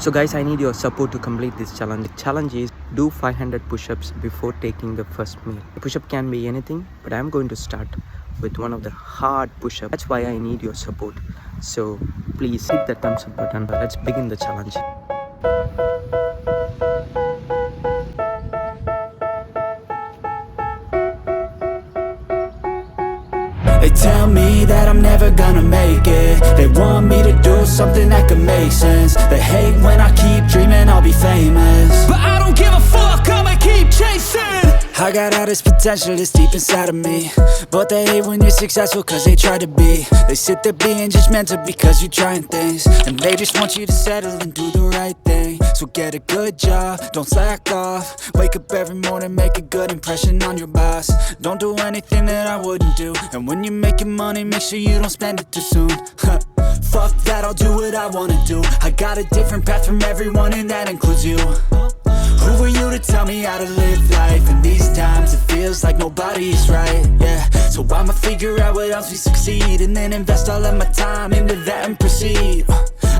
So guys, I need your support to complete this challenge. The challenge is do 500 push-ups before taking the first meal. The push-up can be anything, but I'm going to start with one of the hard push-ups. That's why I need your support. So please hit the thumbs up button. Let's begin the challenge. They tell me that I'm never gonna make it. They want me to do something that could make sense. They hate when I keep dreaming I'll be famous, but I don't give a fuck, I'ma keep chasing. I got all this potential that's deep inside of me, but they hate when you're successful cause they try to be. They sit there being judgmental because you're trying things, and they just want you to settle and do the right thing. So get a good job, don't slack off. Wake up every morning, make a good impression on your boss. Don't do anything that I wouldn't do, and when you're making money, make sure you don't spend it too soon. Fuck that, I'll do what I wanna do. I got a different path from everyone, and that includes you. Who are you to tell me how to live life? In these times it feels like nobody is right, yeah. So I'ma figure out what else we succeed, and then invest all of my time into that and proceed.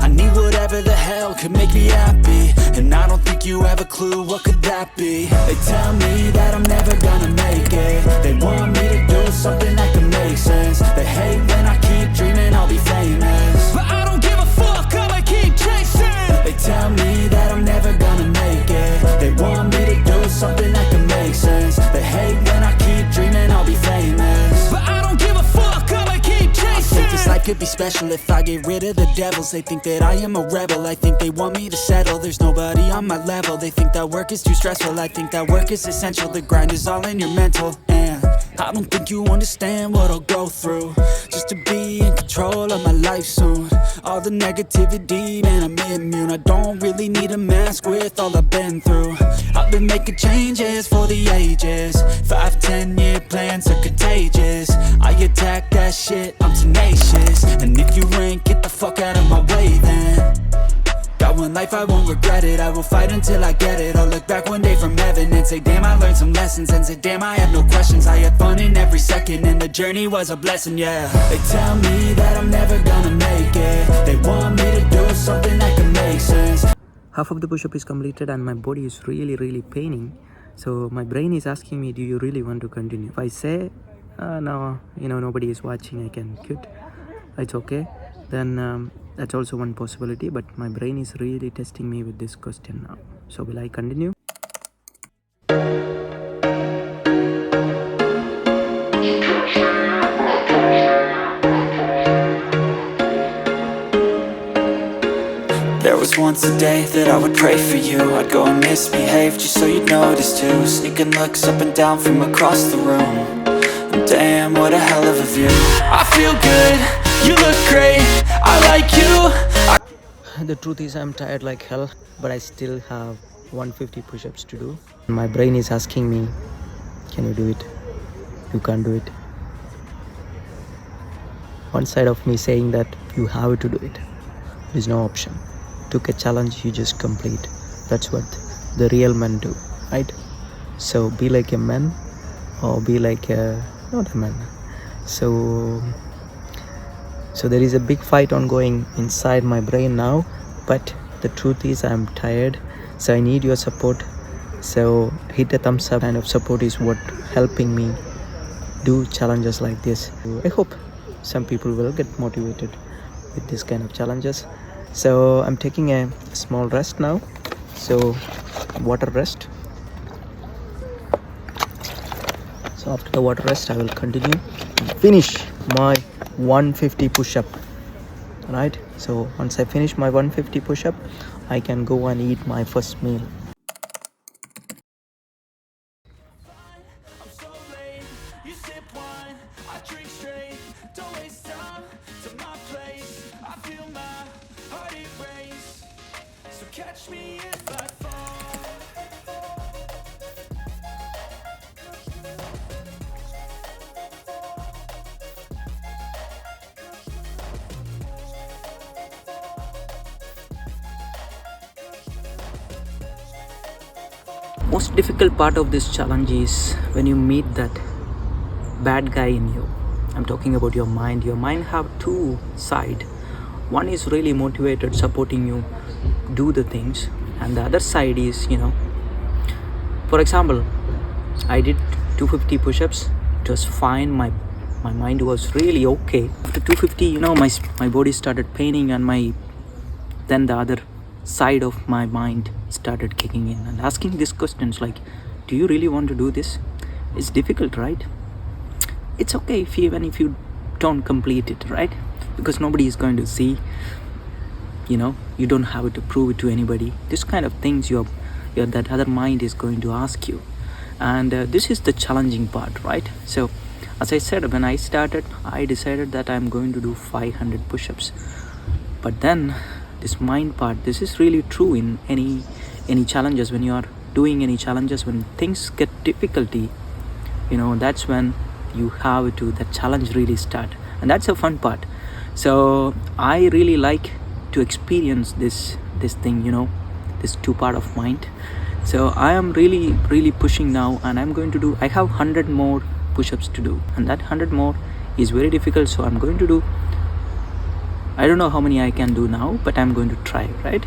I need whatever the hell could make me happy, and I don't think you have a clue what could that be. They tell me that I'm never gonna make it. They want me to do something that could make sense. They hate when I keep dreaming I'll be famous, but I don't give a fuck, I'ma keep chasing. They tell me that I'm never gonna make it. They want me to do something that can make sense. They hate when I keep dreaming I'll be famous, but I don't give a fuck, I'ma keep chasing. I think this life could be special if I get rid of the devils. They think that I am a rebel, I think they want me to settle. There's nobody on my level. They think that work is too stressful, I think that work is essential. The grind is all in your mental, and I don't think you understand what I'll go through just to be in control of my life soon. All the negativity, man, I'm immune. I don't really need a mask with all I've been through. I've been making changes for the ages. 5-10 year plans are contagious. I attack that shit, I'm tenacious. And if you ain't, get the fuck out of my way then. Got one life, I won't regret it. I will fight until I get it. I'll look back one day from heaven and say, damn, I learned some lessons. And say, damn, I had no questions. I had fun in every second, and the journey was a blessing, yeah. They tell me that I'm never gonna make it. They want me to do something that can make sense. Half of the push-up is completed and my body is really paining. So my brain is asking me, do you really want to continue? If I say, no, nobody is watching, I can quit, it's okay, then that's also one possibility. But my brain is really testing me with this question now. So will I continue? There was once a day that I would pray for you. I'd go and misbehave just so you'd notice too. Sneaking looks up and down from across the room. And damn, what a hell of a view. I feel good, you look great, I like you. The truth is I'm tired like hell, but I still have 150 push-ups to do. My brain is asking me, can you do it? You can't do it. One side of me saying that you have to do it. There is no option. Took a challenge, you just complete. That's what the real men do, right? So be like a man, or be like not a man. So there is a big fight ongoing inside my brain now, but the truth is I'm tired, so I need your support. So hit a thumbs up. Kind of support is what helping me do challenges like this. I hope some people will get motivated with this kind of challenges. So I'm taking a small rest now, so water rest. So after the water rest I will continue and finish my 150 push-up. Right, so once I finish my 150 push-up, I can go and eat my first meal. Catch me if I fall. Most difficult part of this challenge is when you meet that bad guy in you. I'm talking about your mind. Your mind have two sides. One is really motivated, supporting you, do the things, and the other side is, for example, I did 250 push-ups. It was fine. My mind was really okay. After 250, my body started paining, and then the other side of my mind started kicking in and asking these questions like, do you really want to do this? It's difficult, right? It's okay even if you don't complete it, right? Because nobody is going to see. You don't have to prove it to anybody. This kind of things that other mind is going to ask you, and this is the challenging part, right? So as I said, when I started, I decided that I'm going to do 500 push-ups. But then this mind part, this is really true in any challenges. When you are doing any challenges, when things get difficulty, that's when you have to, that challenge really start, and that's a fun part. So I really like to experience this thing, this two part of mind. So I am really pushing now, and I'm going to do, I have 100 more push-ups to do, and that 100 more is very difficult. So I'm going to do, I don't know how many I can do now, but I'm going to try, right?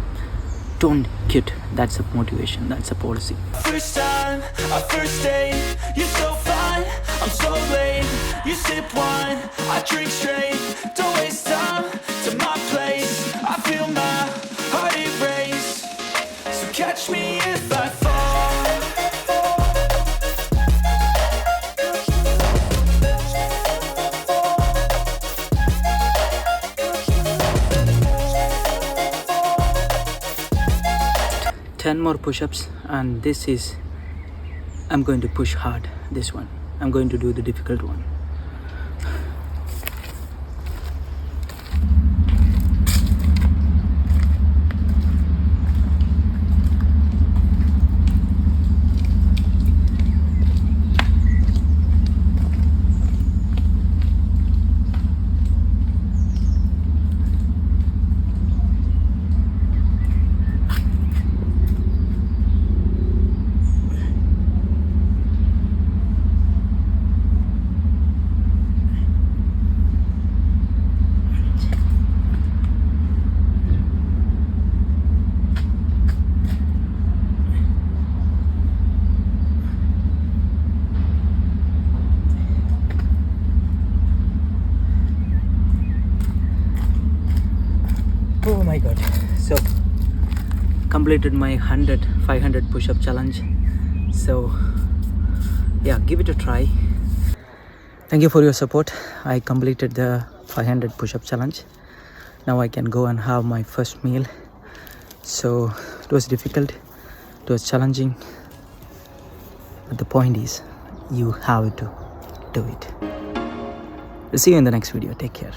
Don't quit. That's a motivation. That's a policy. First time, our first date, you're so fine, I'm so late. You sip wine, I drink straight. Don't waste time to my place. I feel my heart erase. So catch me if I fall. 10 more push-ups, and this is, I'm going to push hard. This one, I'm going to do the difficult one. Oh my god. So completed my 500 push-up challenge. So yeah, give it a try. Thank you for your support. I completed the 500 push-up challenge. Now I can go and have my first meal. So it was difficult, it was challenging, but the point is, you have to do it. We'll see you in the next video. Take care.